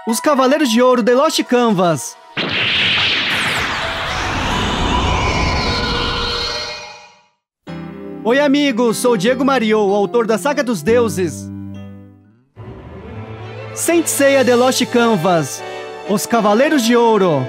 Os Cavaleiros de Ouro The Lost Canvas. Oi amigos, sou Diego Mario, o autor da Saga dos Deuses. Saint Seiya The Lost Canvas, Os Cavaleiros de Ouro.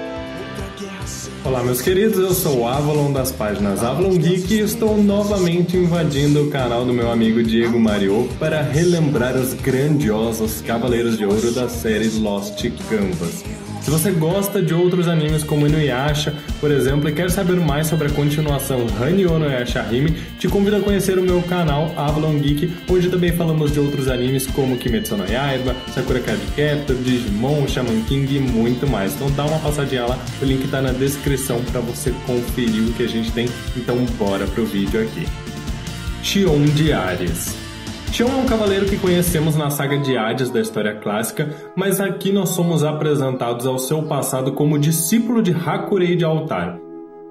Olá meus queridos, eu sou o Avalon das páginas Avalon Geek e estou novamente invadindo o canal do meu amigo Diego Mario para relembrar os grandiosos Cavaleiros de Ouro da série Lost Canvas. Se você gosta de outros animes como Inuyasha, por exemplo, e quer saber mais sobre a continuação Hanyo no Yashahime, te convido a conhecer o meu canal Avalon Geek, onde também falamos de outros animes como Kimetsu no Yaiba, Sakura Card Captor, Digimon, Shaman King e muito mais. Então dá uma passadinha lá, o link tá na descrição para você conferir o que a gente tem. Então bora pro vídeo aqui. Xion de Ares. Xion é um cavaleiro que conhecemos na saga de Hades da história clássica, mas aqui nós somos apresentados ao seu passado como discípulo de Hakurei de Altar.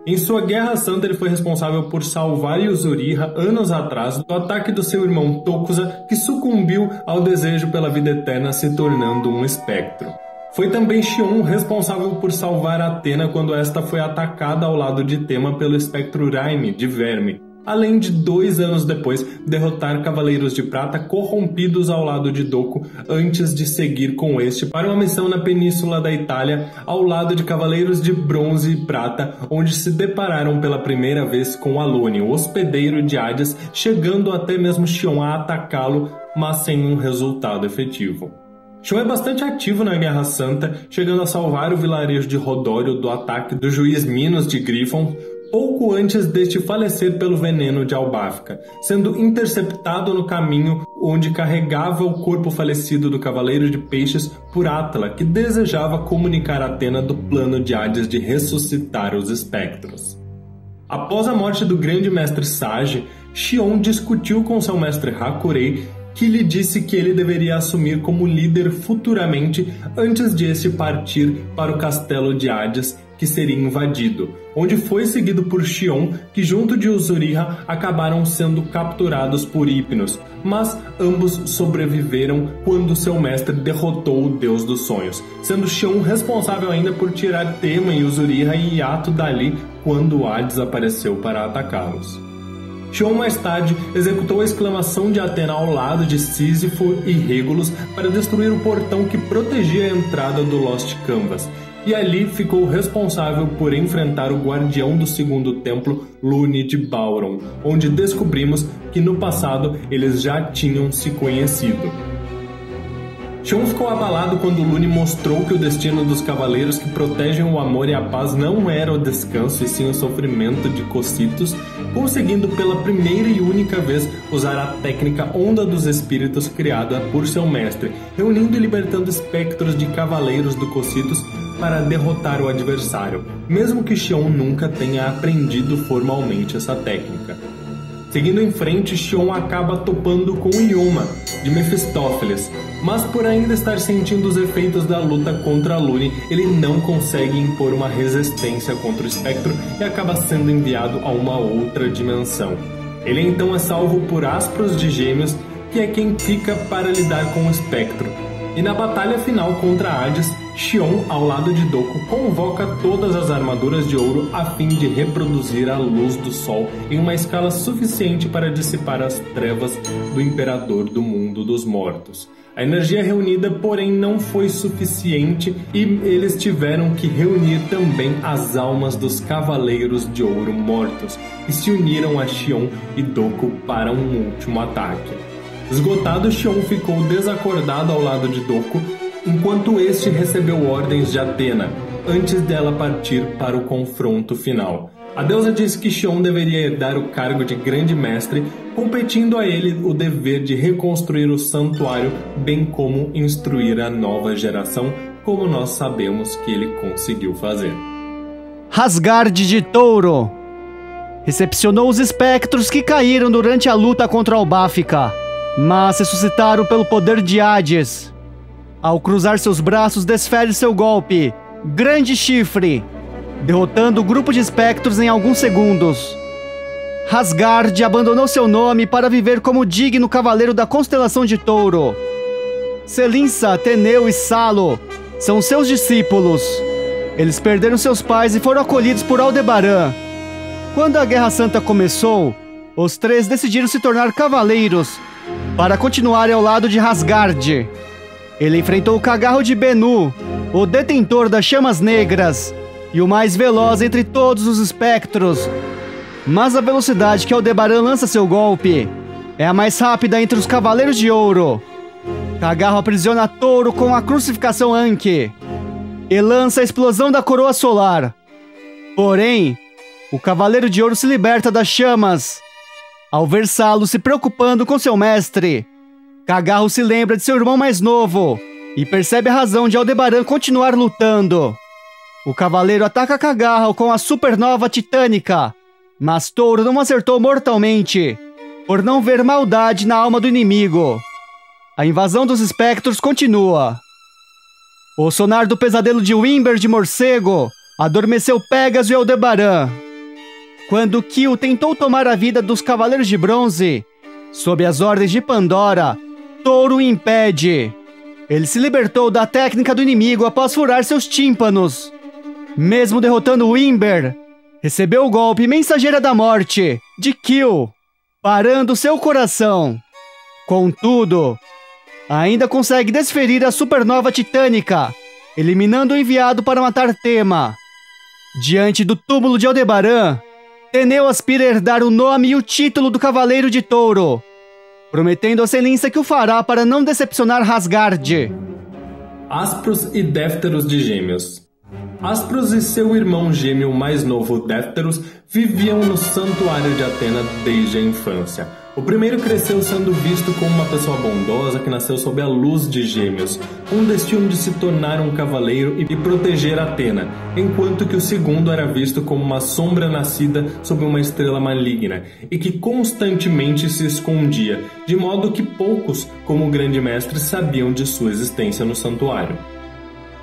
Em sua Guerra Santa ele foi responsável por salvar Yuzuriha anos atrás do ataque do seu irmão Tokusa, que sucumbiu ao desejo pela vida eterna se tornando um espectro. Foi também Xion responsável por salvar Athena quando esta foi atacada ao lado de Tema pelo espectro Raime de Verme, além de 2 anos depois derrotar Cavaleiros de Prata corrompidos ao lado de Doku antes de seguir com este para uma missão na península da Itália ao lado de Cavaleiros de Bronze e Prata, onde se depararam pela primeira vez com Alone, o hospedeiro de Hades, chegando até mesmo Xion a atacá-lo, mas sem um resultado efetivo. Xion é bastante ativo na Guerra Santa, chegando a salvar o vilarejo de Rodório do ataque do juiz Minos de Gryphon, pouco antes deste falecer pelo veneno de Albáfica, sendo interceptado no caminho onde carregava o corpo falecido do Cavaleiro de Peixes por Átila, que desejava comunicar a Athena do plano de Hades de ressuscitar os espectros. Após a morte do grande mestre Sage, Xion discutiu com seu mestre Hakurei, que lhe disse que ele deveria assumir como líder futuramente antes de este partir para o castelo de Hades, que seria invadido, onde foi seguido por Xion, que junto de Yuzuriha acabaram sendo capturados por Hypnos, mas ambos sobreviveram quando seu mestre derrotou o Deus dos Sonhos, sendo Xion responsável ainda por tirar Tema, Yuzuriha e Yato dali quando Hades apareceu para atacá-los. Xion mais tarde executou a exclamação de Athena ao lado de Sísifo e Regulus para destruir o portão que protegia a entrada do Lost Canvas, e ali ficou responsável por enfrentar o guardião do segundo templo, Lune de Bauron, onde descobrimos que no passado eles já tinham se conhecido. Xion ficou abalado quando Lune mostrou que o destino dos cavaleiros que protegem o amor e a paz não era o descanso e sim o sofrimento de Cocytus, conseguindo pela primeira e única vez usar a técnica Onda dos Espíritos criada por seu mestre, reunindo e libertando espectros de cavaleiros do Cocytus para derrotar o adversário, mesmo que Xion nunca tenha aprendido formalmente essa técnica. Seguindo em frente, Xion acaba topando com Yoma, de Mefistófeles, mas por ainda estar sentindo os efeitos da luta contra Lune, ele não consegue impor uma resistência contra o espectro e acaba sendo enviado a uma outra dimensão. Ele então é salvo por Aspros de Gêmeos, que é quem fica para lidar com o espectro. E na batalha final contra Hades, Xion, ao lado de Doku, convoca todas as armaduras de ouro a fim de reproduzir a luz do sol em uma escala suficiente para dissipar as trevas do Imperador do Mundo dos Mortos. A energia reunida, porém, não foi suficiente e eles tiveram que reunir também as almas dos Cavaleiros de Ouro mortos, que se uniram a Xion e Doku para um último ataque. Esgotado, Xion ficou desacordado ao lado de Doku, enquanto este recebeu ordens de Athena, antes dela partir para o confronto final. A deusa disse que Xion deveria herdar o cargo de Grande Mestre, competindo a ele o dever de reconstruir o santuário, bem como instruir a nova geração, como nós sabemos que ele conseguiu fazer. Asgard de Touro recepcionou os espectros que caíram durante a luta contra Albáfica, mas ressuscitaram pelo poder de Hades. Ao cruzar seus braços, desfere seu golpe, Grande Chifre, derrotando o grupo de espectros em alguns segundos. Asgard abandonou seu nome para viver como digno cavaleiro da constelação de Touro. Selinsa, Teneu e Salo são seus discípulos. Eles perderam seus pais e foram acolhidos por Aldebaran. Quando a Guerra Santa começou, os três decidiram se tornar cavaleiros para continuarem ao lado de Asgard. Ele enfrentou o Cagarro de Bennu, o detentor das chamas negras e o mais veloz entre todos os espectros. Mas a velocidade que Aldebaran lança seu golpe é a mais rápida entre os Cavaleiros de Ouro. Cagarro aprisiona Touro com a crucificação Anki e lança a explosão da coroa solar. Porém, o Cavaleiro de Ouro se liberta das chamas. Ao ver Salo se preocupando com seu mestre, Cagarro se lembra de seu irmão mais novo e percebe a razão de Aldebaran continuar lutando. O cavaleiro ataca Cagarro com a supernova titânica, mas Touro não acertou mortalmente, por não ver maldade na alma do inimigo. A invasão dos espectros continua. O sonar do pesadelo de Wimber de morcego adormeceu Pégaso e Aldebaran. Quando Kill tentou tomar a vida dos Cavaleiros de Bronze, sob as ordens de Pandora, Touro o impede. Ele se libertou da técnica do inimigo após furar seus tímpanos. Mesmo derrotando Wimber, recebeu o golpe Mensageira da Morte de Kill, parando seu coração. Contudo, ainda consegue desferir a supernova titânica, eliminando o enviado para matar Tema. Diante do túmulo de Aldebaran, Teneu aspira a herdar o nome e o título do Cavaleiro de Touro, prometendo a Selinça que o fará para não decepcionar Asgard. Aspros e Défteros de Gêmeos. Aspros e seu irmão gêmeo mais novo, Défteros, viviam no Santuário de Atena desde a infância. O primeiro cresceu sendo visto como uma pessoa bondosa que nasceu sob a luz de Gêmeos, com o destino de se tornar um cavaleiro e proteger Atena, enquanto que o segundo era visto como uma sombra nascida sob uma estrela maligna e que constantemente se escondia, de modo que poucos, como o grande mestre, sabiam de sua existência no santuário.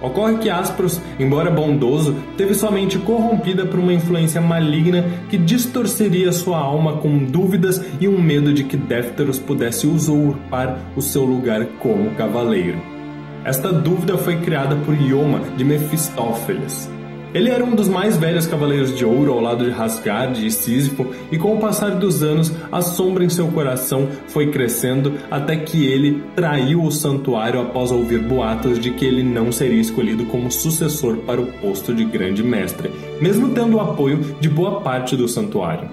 Ocorre que Aspros, embora bondoso, teve sua mente corrompida por uma influência maligna que distorceria sua alma com dúvidas e um medo de que Défteros pudesse usurpar o seu lugar como cavaleiro. Esta dúvida foi criada por Ioma, de Mefistófeles. Ele era um dos mais velhos Cavaleiros de Ouro ao lado de Asgard e Sísifo, e com o passar dos anos, a sombra em seu coração foi crescendo até que ele traiu o santuário após ouvir boatos de que ele não seria escolhido como sucessor para o posto de grande mestre, mesmo tendo o apoio de boa parte do santuário.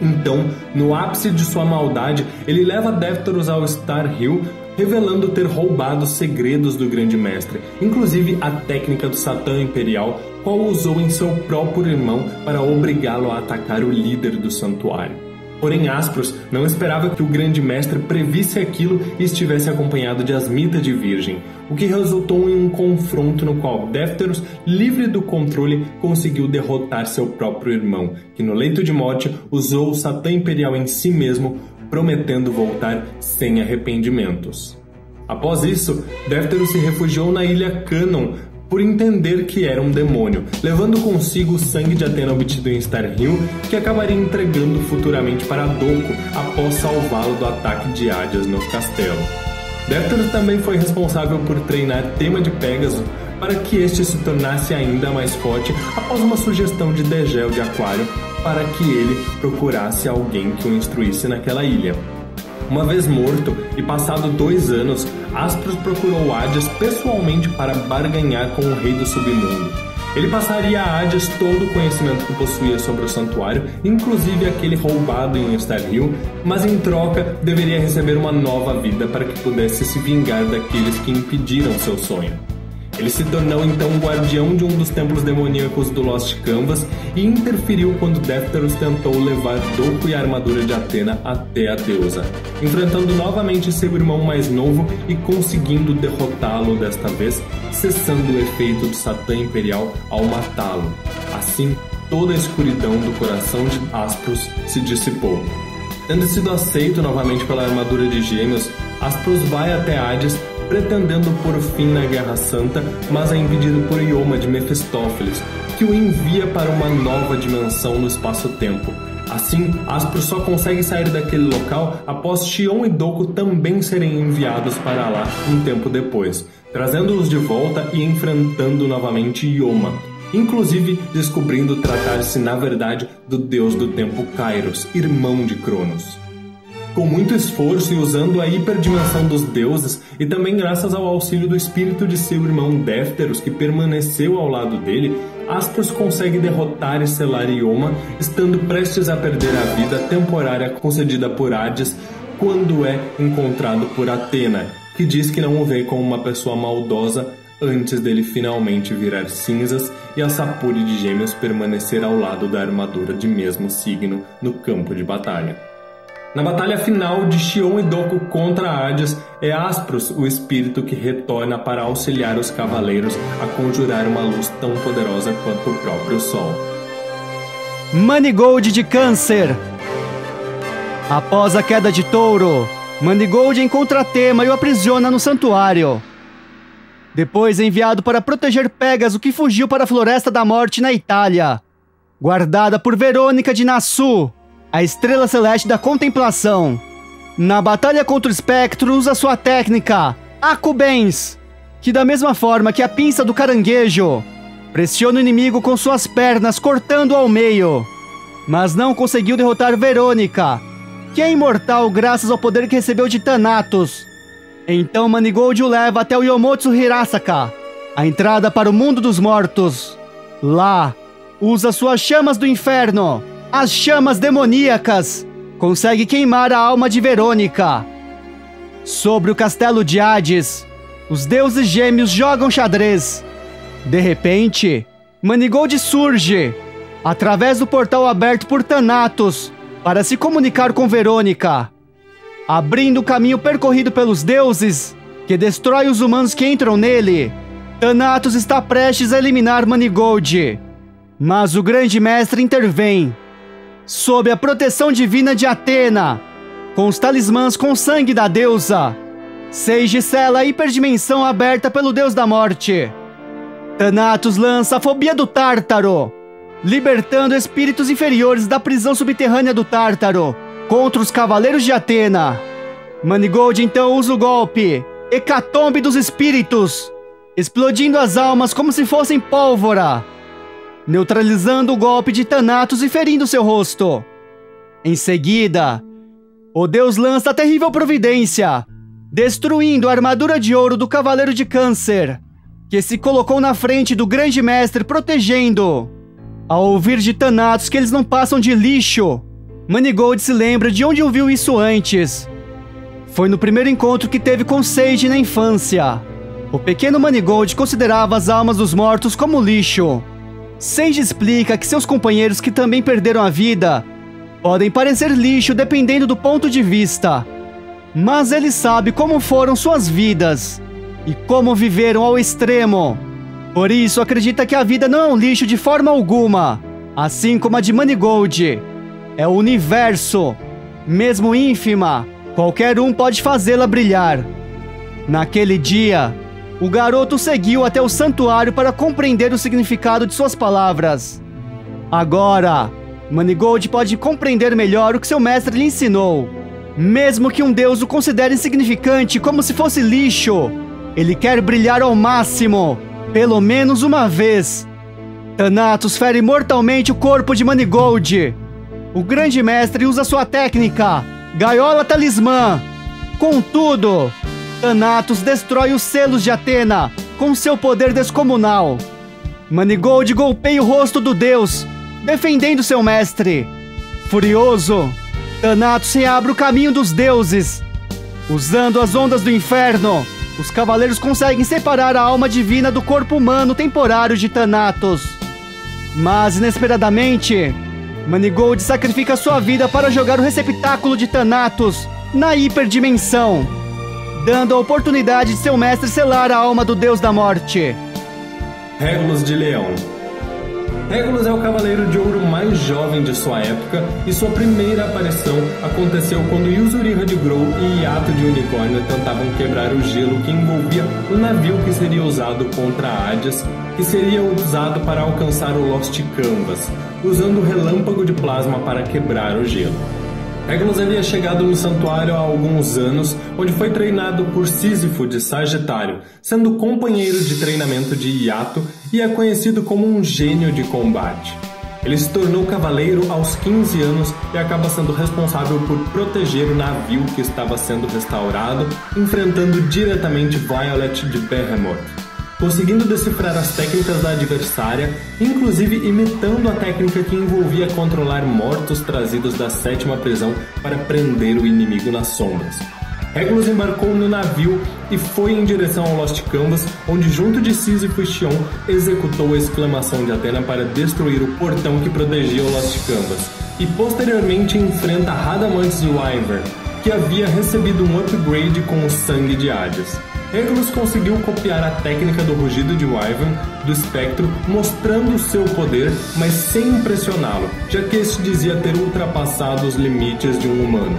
Então, no ápice de sua maldade, ele leva Défteros ao Star Hill, revelando ter roubado segredos do grande mestre, inclusive a técnica do Satã Imperial, qual usou em seu próprio irmão para obrigá-lo a atacar o líder do santuário. Porém, Aspros não esperava que o grande mestre previsse aquilo e estivesse acompanhado de Asmita de Virgem, o que resultou em um confronto no qual Défteros, livre do controle, conseguiu derrotar seu próprio irmão, que no leito de morte usou o Satã Imperial em si mesmo, prometendo voltar sem arrependimentos. Após isso, Défteros se refugiou na ilha Canon por entender que era um demônio, levando consigo o sangue de Atena obtido em Star Hill, que acabaria entregando futuramente para Doco após salvá-lo do ataque de Hades no castelo. Défteros também foi responsável por treinar Tema de Pégaso para que este se tornasse ainda mais forte após uma sugestão de Degel de Aquário para que ele procurasse alguém que o instruísse naquela ilha. Uma vez morto e passado 2 anos, Aspros procurou Hades pessoalmente para barganhar com o rei do submundo. Ele passaria a Hades todo o conhecimento que possuía sobre o santuário, inclusive aquele roubado em Star Hill, mas em troca deveria receber uma nova vida para que pudesse se vingar daqueles que impediram seu sonho. Ele se tornou então guardião de um dos templos demoníacos do Lost Canvas e interferiu quando Défteros tentou levar Doco e a armadura de Atena até a deusa, enfrentando novamente seu irmão mais novo e conseguindo derrotá-lo desta vez, cessando o efeito do Satã Imperial ao matá-lo. Assim, toda a escuridão do coração de Aspros se dissipou. Tendo sido aceito novamente pela armadura de Gêmeos, Aspros vai até Hades, pretendendo pôr fim na Guerra Santa, mas é impedido por Ioma de Mefistófeles, que o envia para uma nova dimensão no espaço-tempo. Assim, Aspros só consegue sair daquele local após Xion e Doco também serem enviados para lá um tempo depois, trazendo-os de volta e enfrentando novamente Yoma, inclusive descobrindo tratar-se na verdade do deus do tempo Kairos, irmão de Cronos. Com muito esforço e usando a hiperdimensão dos deuses, e também graças ao auxílio do espírito de seu irmão Défteros, que permaneceu ao lado dele, Aspros consegue derrotar e selar Yoma, estando prestes a perder a vida temporária concedida por Hades, quando é encontrado por Atena, que diz que não o vê como uma pessoa maldosa antes dele finalmente virar cinzas e a Sapuri de Gêmeos permanecer ao lado da armadura de mesmo signo no campo de batalha. Na batalha final de Xion e Doku contra Hades, é Aspros o espírito que retorna para auxiliar os cavaleiros a conjurar uma luz tão poderosa quanto o próprio Sol. Manigold de Câncer. Após a queda de Touro, Manigold encontra Tema e o aprisiona no santuário. Depois é enviado para proteger Pégaso, que fugiu para a Floresta da Morte na Itália, guardada por Verônica de Nassau, a estrela celeste da contemplação. Na batalha contra o espectro, usa sua técnica, Akubens, que da mesma forma que a pinça do caranguejo, pressiona o inimigo com suas pernas, cortando-o ao meio. Mas não conseguiu derrotar Verônica, que é imortal graças ao poder que recebeu de Thanatos. Então Manigold o leva até o Yomotsu Hirasaka, a entrada para o mundo dos mortos. Lá, usa suas chamas do inferno, as chamas demoníacas, consegue queimar a alma de Verônica. Sobre o castelo de Hades, os deuses gêmeos jogam xadrez. De repente, Manigold surge, através do portal aberto por Thanatos, para se comunicar com Verônica, abrindo o caminho percorrido pelos deuses, que destrói os humanos que entram nele. Thanatos está prestes a eliminar Manigold, mas o grande mestre intervém, sob a proteção divina de Atena, com os talismãs com sangue da deusa. Seiji sela a hiperdimensão aberta pelo deus da morte. Thanatos lança a fobia do Tártaro, libertando espíritos inferiores da prisão subterrânea do Tártaro contra os cavaleiros de Atena. Manigold então usa o golpe Hecatombe dos Espíritos, explodindo as almas como se fossem pólvora, neutralizando o golpe de Thanatos e ferindo seu rosto. Em seguida, o deus lança a terrível providência, destruindo a armadura de ouro do Cavaleiro de Câncer, que se colocou na frente do grande mestre protegendo. Ao ouvir de Thanatos que eles não passam de lixo, Manigold se lembra de onde ouviu isso antes. Foi no primeiro encontro que teve com Seiji na infância. O pequeno Manigold considerava as almas dos mortos como lixo. Seiji explica que seus companheiros que também perderam a vida podem parecer lixo dependendo do ponto de vista, mas ele sabe como foram suas vidas e como viveram ao extremo. Por isso acredita que a vida não é um lixo de forma alguma, assim como a de Manigold. É o universo. Mesmo ínfima, qualquer um pode fazê-la brilhar. Naquele dia, o garoto seguiu até o santuário para compreender o significado de suas palavras. Agora, Manigold pode compreender melhor o que seu mestre lhe ensinou. Mesmo que um deus o considere insignificante como se fosse lixo, ele quer brilhar ao máximo, pelo menos uma vez. Thanatos fere mortalmente o corpo de Manigold. O grande mestre usa sua técnica, Gaiola Talismã. Contudo, Thanatos destrói os selos de Atena com seu poder descomunal. Manigold golpeia o rosto do deus, defendendo seu mestre. Furioso, Thanatos reabre o caminho dos deuses. Usando as ondas do inferno, os cavaleiros conseguem separar a alma divina do corpo humano temporário de Thanatos. Mas, inesperadamente, Manigold sacrifica sua vida para jogar o receptáculo de Thanatos na hiperdimensão, dando a oportunidade de seu mestre selar a alma do deus da morte. Regulus de Leão. Regulus é o cavaleiro de ouro mais jovem de sua época e sua primeira aparição aconteceu quando Yuzuriha de Grou e Yato de Unicórnio tentavam quebrar o gelo que envolvia o navio que seria usado contra Hades, que seria usado para alcançar o Lost Canvas, usando o relâmpago de plasma para quebrar o gelo. Regulus havia chegado no santuário há alguns anos, onde foi treinado por Sísifo de Sagitário, sendo companheiro de treinamento de Iato e é conhecido como um gênio de combate. Ele se tornou cavaleiro aos 15 anos e acaba sendo responsável por proteger o navio que estava sendo restaurado, enfrentando diretamente Violet de Behemoth, conseguindo decifrar as técnicas da adversária, inclusive imitando a técnica que envolvia controlar mortos trazidos da 7ª prisão para prender o inimigo nas sombras. Regulus embarcou no navio e foi em direção ao Lost Canvas, onde junto de Sísifo e Xion executou a exclamação de Athena para destruir o portão que protegia o Lost Canvas, e posteriormente enfrenta Radamantes de Wyvern, que havia recebido um upgrade com o sangue de Hades. Regulus conseguiu copiar a técnica do rugido de Wyvern do espectro, mostrando seu poder, mas sem impressioná-lo, já que este dizia ter ultrapassado os limites de um humano.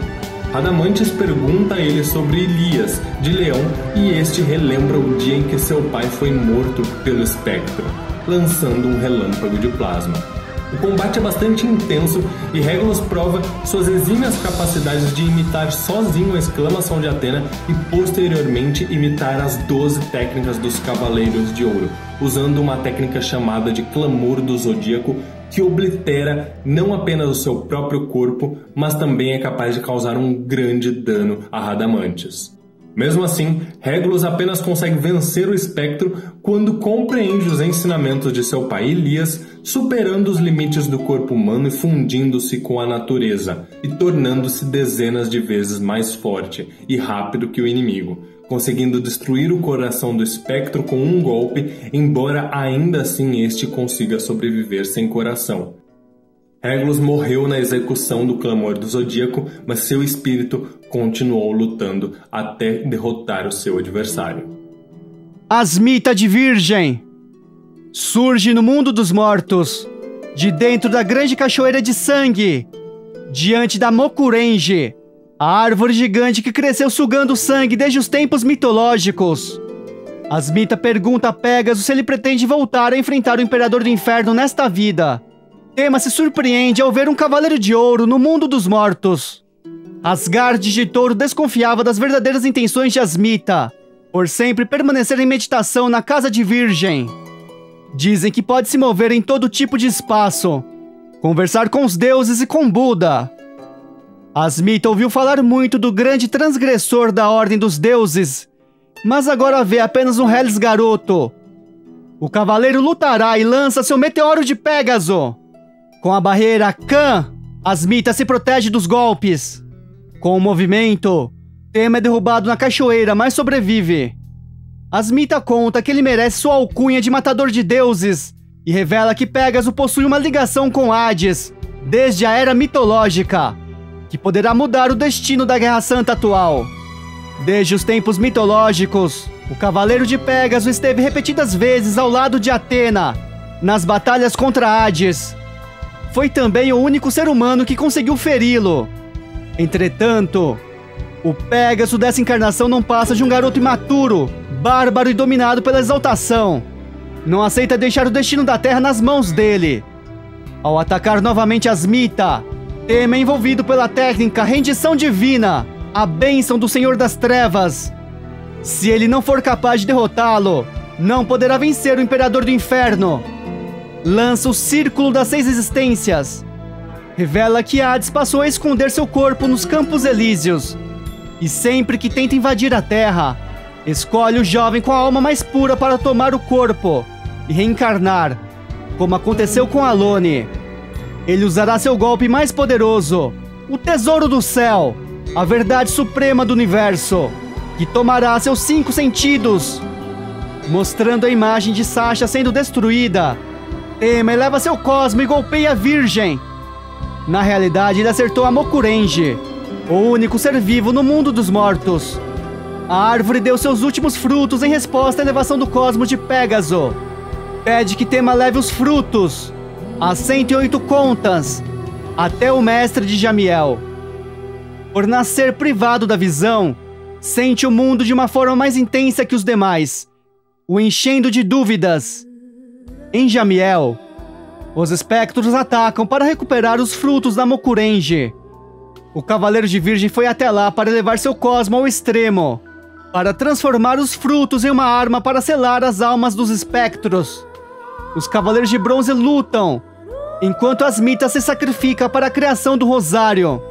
Radamantes pergunta a ele sobre Elias, de Leão, e este relembra o dia em que seu pai foi morto pelo espectro, lançando um relâmpago de plasma. O combate é bastante intenso e Regulus prova suas exímias capacidades de imitar sozinho a exclamação de Athena e posteriormente imitar as 12 técnicas dos Cavaleiros de Ouro, usando uma técnica chamada de Clamor do Zodíaco, que oblitera não apenas o seu próprio corpo, mas também é capaz de causar um grande dano a Radamantes. Mesmo assim, Regulus apenas consegue vencer o espectro quando compreende os ensinamentos de seu pai Elias, superando os limites do corpo humano e fundindo-se com a natureza, e tornando-se dezenas de vezes mais forte e rápido que o inimigo, conseguindo destruir o coração do espectro com um golpe, embora ainda assim este consiga sobreviver sem coração. Regulus morreu na execução do Clamor do Zodíaco, mas seu espírito continuou lutando até derrotar o seu adversário. Asmita de Virgem surge no mundo dos mortos, de dentro da grande cachoeira de sangue, diante da Mokurenji, a árvore gigante que cresceu sugando sangue desde os tempos mitológicos. Asmita pergunta a Pégaso se ele pretende voltar a enfrentar o Imperador do Inferno nesta vida. Tema se surpreende ao ver um cavaleiro de ouro no mundo dos mortos. Asgard de Touro desconfiava das verdadeiras intenções de Asmita, por sempre permanecer em meditação na Casa de Virgem. Dizem que pode se mover em todo tipo de espaço, conversar com os deuses e com Buda. Asmita ouviu falar muito do grande transgressor da Ordem dos Deuses, mas agora vê apenas um Hellis garoto. O cavaleiro lutará e lança seu meteoro de Pégaso. Com a barreira Khan, Asmita se protege dos golpes. Com o movimento, Tema é derrubado na cachoeira, mas sobrevive. Asmita conta que ele merece sua alcunha de matador de deuses e revela que Pégaso possui uma ligação com Hades, desde a era mitológica, que poderá mudar o destino da Guerra Santa atual. Desde os tempos mitológicos, o Cavaleiro de Pégaso esteve repetidas vezes ao lado de Athena, nas batalhas contra Hades. Foi também o único ser humano que conseguiu feri-lo. Entretanto, o Pégaso dessa encarnação não passa de um garoto imaturo, bárbaro e dominado pela exaltação. Não aceita deixar o destino da Terra nas mãos dele. Ao atacar novamente Asmita, Tema é envolvido pela técnica Rendição Divina, a bênção do Senhor das Trevas. Se ele não for capaz de derrotá-lo, não poderá vencer o Imperador do Inferno. Lança o Círculo das 6 Existências. Revela que Hades passou a esconder seu corpo nos Campos Elíseos. E sempre que tenta invadir a Terra, escolhe o jovem com a alma mais pura para tomar o corpo e reencarnar, como aconteceu com Alone. Ele usará seu golpe mais poderoso, o Tesouro do Céu, a verdade suprema do universo, que tomará seus 5 sentidos. Mostrando a imagem de Sasha sendo destruída, Tema eleva seu cosmo e golpeia a Virgem. Na realidade, ele acertou a Mokurenji, o único ser vivo no mundo dos mortos. A árvore deu seus últimos frutos em resposta à elevação do cosmo de Pégaso. Pede que Tema leve os frutos, as 108 contas, até o mestre de Jamiel. Por nascer privado da visão, sente o mundo de uma forma mais intensa que os demais, o enchendo de dúvidas. Em Jamiel, os espectros atacam para recuperar os frutos da Mokurenji. O Cavaleiro de Virgem foi até lá para levar seu cosmo ao extremo, para transformar os frutos em uma arma para selar as almas dos espectros. Os Cavaleiros de Bronze lutam, enquanto Asmita se sacrifica para a criação do Rosário,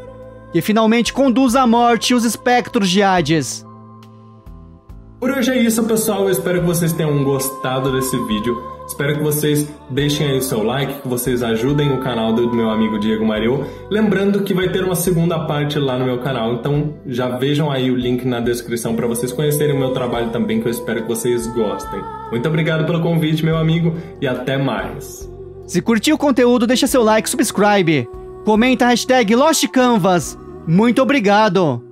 que finalmente conduz à morte os espectros de Hades. Por hoje é isso, pessoal. Eu espero que vocês tenham gostado desse vídeo. Espero que vocês deixem aí o seu like, que vocês ajudem o canal do meu amigo Diego Mariô. Lembrando que vai ter uma segunda parte lá no meu canal, então já vejam aí o link na descrição para vocês conhecerem o meu trabalho também, que eu espero que vocês gostem. Muito obrigado pelo convite, meu amigo, e até mais. Se curtiu o conteúdo, deixa seu like, subscribe, comenta a hashtag LostCanvas. Muito obrigado!